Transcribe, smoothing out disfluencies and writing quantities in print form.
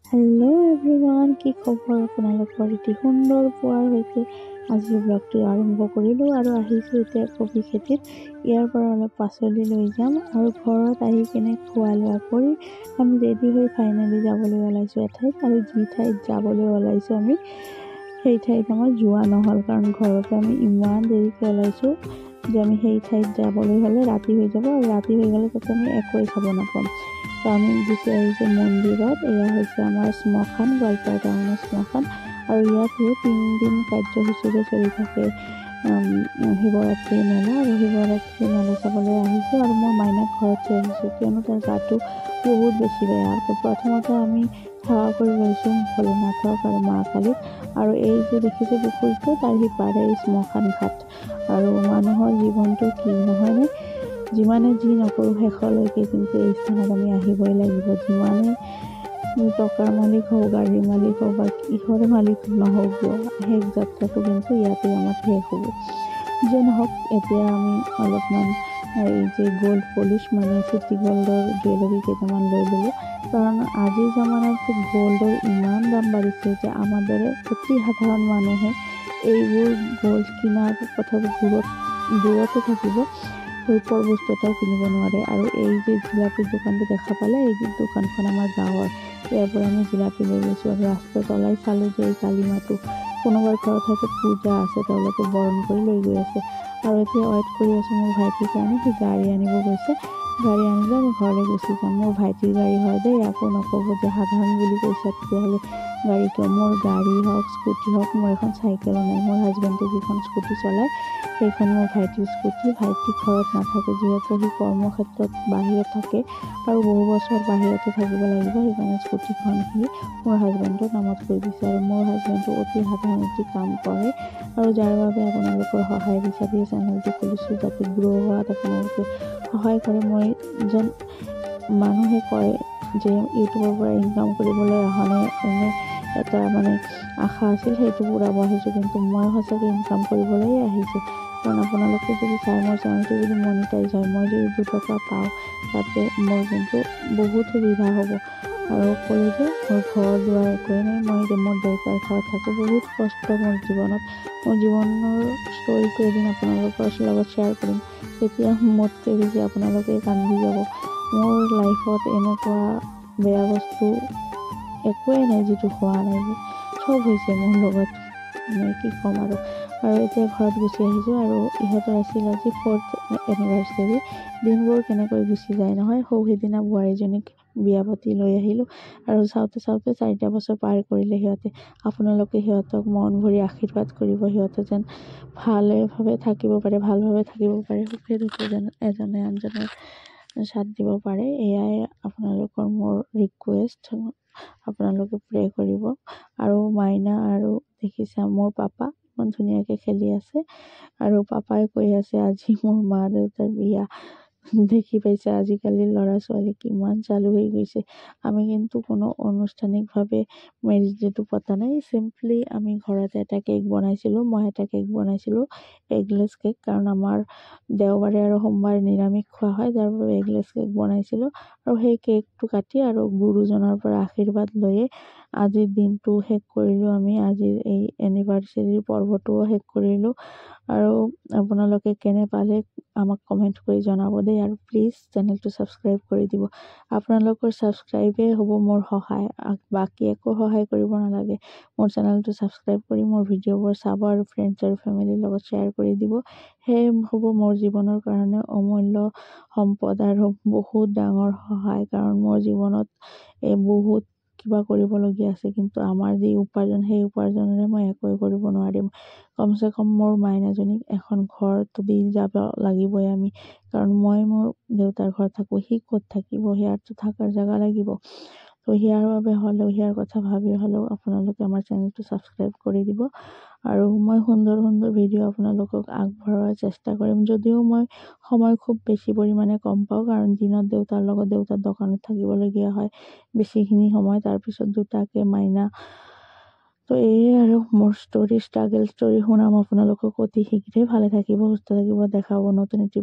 Hello' everyone, কি খবৰ আপোনালোকৰ? এটি সুন্দৰ পুৱাৰ সৈতে আজিৰ ব্লগটো আৰম্ভ কৰিলোঁ আৰু আহিছোঁ এতিয়া কবি খেতিত। ইয়াৰ পৰা অলপ পাচলি লৈ যাম আৰু ঘৰত আহি কিনে খোৱা লোৱা কৰি আমি ৰেডি হৈ ফাইনেলি যাবলৈ ওলাইছোঁ এঠাইত। আৰু যি ঠাইত যাবলৈ ওলাইছোঁ আমি সেই ঠাইত আমাৰ যোৱা নহ'ল, কাৰণ ঘৰতে আমি ইমান দেৰিকৈ ওলাইছোঁ যে আমি সেই ঠাইত যাবলৈ হ'লে ৰাতি হৈ যাব, আৰু ৰাতি হৈ গ'লে তাতে আমি একোৱেই খাব নাপাম। তো আমি গুচি আহিছোঁ মন্দিৰত। এয়া হৈছে আমাৰ শ্মশান, গোৱালপাৰা টাউনৰ শ্মশান, আৰু ইয়াত 3 দিন কাৰ্যসূচীৰে চলি থাকে শিৱৰাত্ৰি মেলা। আৰু শিৱৰাত্ৰি মেলা চাবলৈ আহিছোঁ আৰু মই মাইনাক ঘৰত থৈ আহিছোঁ, কিয়নো তাৰ গাটো বহুত বেছি বেয়া। তো প্ৰথমতে আমি সেৱা কৰি লৈছোঁ ভোলেনাথক আৰু মা কালীক। আৰু এই যে দেখিছে পুখুৰীটো, তাৰ সিপাৰে এই শ্মশান ঘাট। আৰু মানুহৰ জীৱনটো কি নহয়নে? যিমানে যি নকৰোঁ শেষলৈকে কিন্তু এই স্থানত আমি আহিবই লাগিব। যিমানে টকাৰ মালিক হওক, গাড়ীৰ মালিক হওক বা কিহৰে মালিক নহওক কিয়, শেষ যাত্ৰাটো কিন্তু ইয়াতে আমাৰ শেষ হ'ব। যে নহওক, এতিয়া আমি অলপমান এই যে গ'ল্ড পলিচ মানে চিটি গ'ল্ডৰ জুৱেলাৰী কেইটামান লৈ ল'লোঁ, কাৰণ আজিৰ জামানাত গ'ল্ডৰ ইমান দাম বাঢ়িছে যে আমাৰ দৰে অতি সাধাৰণ মানুহে এইবোৰ গ'ল্ড কিনাৰ কথাটো দূৰতে থাকিব, ৰূপৰ বস্তু এটাও কিনিব নোৱাৰে। আৰু এই যে জিলাপিৰ দোকানটো দেখা পালে, এই দোকানখন আমাৰ গাঁৱৰ। ইয়াৰ পৰা আমি জিলাপি লৈ গৈছোঁ আৰু ৰাস্তাত ওলাই চালোঁ যে এই কালিমাটো কোনোবাৰ ঘৰত হয়তো পূজা আছে, তেওঁলোকে বৰণ কৰি লৈ গৈ আছে। আৰু এতিয়া ৱেইট কৰি আছোঁ মোৰ ভাইটিৰ কাৰণে। সি গাড়ী আনিব গৈছে, গাড়ী আনিলে আমি ঘৰলৈ গুচি যাম। মোৰ ভাইটিৰ গাড়ী হয় দেই, আকৌ নক'ব যে সাধাৰণ বুলি কৈছে তেতিয়াহ'লে গাড়ী কিয়। মোৰ গাড়ী হওক, স্কুটি হওক, মোৰ এখন চাইকেলো নাই। মোৰ হাজবেণ্ডে যিখন স্কুটি চলায় সেইখন মোৰ ভাইটিৰ স্কুটি। ভাইটি ঘৰত নাথাকে, যিহেতু সি কৰ্মক্ষেত্ৰত বাহিৰত থাকে আৰু বহু বছৰ বাহিৰতে থাকিব লাগিব, সেইকাৰণে স্কুটিখন সি মোৰ হাজবেণ্ডৰ নামত কৰি দিছে। আৰু মোৰ হাজবেণ্ডে অতি সাধাৰণ এটি কাম কৰে, আৰু যাৰ বাবে আপোনালোকৰ সহায় বিচাৰি চেনেলটো খুলিছোঁ, যাতে গ্ৰ' হোৱাত আপোনালোকে সহায় কৰে। মই যেন মানুহে কয় যে ইউটিউবৰ পৰা ইনকাম কৰিবলৈ অহা নাই, এনে এটা মানে আশা আছিল, সেইটো পূৰাব আহিছোঁ। কিন্তু মই সঁচাকৈ ইনকাম কৰিবলৈ আহিছোঁ, কাৰণ আপোনালোকে যদি চাই মোৰ চেনেলটো যদি মনিটাইজ হয়, মই যদি 2 টকা পাওঁ, তাতে মোৰ কিন্তু বহুত সুবিধা হ'ব। আৰু ক'লোঁ যে মোৰ ঘৰ দুৱাৰ একোৱেই নাই, মই যে মোৰ দেউতাৰ ঘৰত থাকোঁ। বহুত কষ্ট মোৰ জীৱনত। মোৰ জীৱনৰ ষ্টৰিটো এদিন আপোনালোকৰ লগত শ্বেয়াৰ কৰিম, তেতিয়া মোতকৈ বেছি আপোনালোকে কান্দি যাব। মোৰ লাইফত এনেকুৱা বেয়া বস্তু একোৱেই নাই যিটো হোৱা নাই, চব হৈছে মোৰ লগত, মানে কি ক'ম আৰু। আৰু এতিয়া ঘৰত গুচি আহিছোঁ, আৰু ইহঁতৰ আছিল আজি 4th এনিভাৰ্চেৰী। দিনবোৰ কেনেকৈ গুচি যায় নহয়। সিদিনা বোৱাৰীজনীক বিয়া পাতি লৈ আহিলোঁ, আৰু চাওঁতে 4টা বছৰ পাৰ কৰিলে সিহঁতে। আপোনালোকে সিহঁতক মন ভৰি আশীৰ্বাদ কৰিব, সিহঁতে যেন ভালেভাৱে থাকিব পাৰে, ভালভাৱে থাকিব পাৰে, সুখে দুখে যেন এজনে আনজনৰ সাথ দিব পাৰে। এয়াই আপোনালোকৰ মোৰ ৰিকুৱেষ্ট, আপোনালোকে প্ৰে কৰিব। আৰু মাইনা আৰু দেখিছা মোৰ পাপা ইমান ধুনীয়াকৈ খেলি আছে, আৰু পাপাই কৈ আছে আজি মোৰ মা দেউতাৰ বিয়া। দেখি পাইছে আজিকালি ল'ৰা ছোৱালী কিমান চালু হৈ গৈছে। আমি কিন্তু কোনো আনুষ্ঠানিকভাৱে মেৰিজ ডেটো পতা নাই, চিম্পলি আমি ঘৰতে এটা কেক বনাইছিলোঁ। মই এটা কেক বনাইছিলোঁ, এগলেছ কেক, কাৰণ আমাৰ দেওবাৰে আৰু সোমবাৰে নিৰামিষ খোৱা হয়, যাৰ বাবে এগলেছ কেক বনাইছিলোঁ। আৰু সেই কেকটো কাটি আৰু গুৰুজনৰ পৰা আশীৰ্বাদ লৈয়ে আজিৰ দিনটো শেষ কৰিলোঁ আমি। আজিৰ এই এনিভাৰ্চেৰীৰ পৰ্বটোও শেষ কৰিলোঁ। আৰু আপোনালোকে কেনে পালে আমাক কমেণ্ট কৰি জনাব দেই, আৰু প্লিজ চেনেলটো ছাবস্ক্ৰাইব কৰি দিব। আপোনালোকৰ ছাবস্ক্ৰাইবেই হ'ব মোৰ সহায়, বাকী একো সহায় কৰিব নালাগে। মোৰ চেনেলটো ছাবস্ক্ৰাইব কৰি মোৰ ভিডিঅ'বোৰ চাব আৰু ফ্ৰেণ্ডছ আৰু ফেমিলিৰ লগত শ্বেয়াৰ কৰি দিব। সেয়ে হ'ব মোৰ জীৱনৰ কাৰণে অমূল্য সম্পদ আৰু বহুত ডাঙৰ সহায়, কাৰণ মোৰ জীৱনত বহুত কিবা কৰিবলগীয়া আছে, কিন্তু আমাৰ যি উপাৰ্জন, সেই উপাৰ্জনেৰে মই একোৱে কৰিব নোৱাৰিম। কমচে কম মোৰ মাইনাজনীক এখন ঘৰটো দি যাব লাগিবই আমি, কাৰণ মই মোৰ দেউতাৰ ঘৰত থাকোঁ, সি ক'ত থাকিব, সিয়াৰতো থকাৰ জেগা লাগিব। তো সিয়াৰ বাবে হ'লেও, সিয়াৰ কথা ভাবি হ'লেও আপোনালোকে আমাৰ চেনেলটো ছাবস্ক্ৰাইব কৰি দিব। আৰু মই সুন্দৰ সুন্দৰ ভিডিঅ' আপোনালোকক আগবঢ়োৱাৰ চেষ্টা কৰিম, যদিও মই সময় খুব বেছি পৰিমাণে কম পাওঁ, কাৰণ দিনত দেউতাৰ লগত দেউতাৰ দোকানত থাকিবলগীয়া হয় বেছিখিনি সময়, তাৰপিছত 2টাকৈ মাইনা। তো এয়ে আৰু মোৰ ষ্ট্ৰাগল ষ্টৰি শুনাম আপোনালোকক অতি শীঘ্ৰেই। ভালে থাকিব, সুস্থ থাকিব, দেখা হ'ব নতুন এটি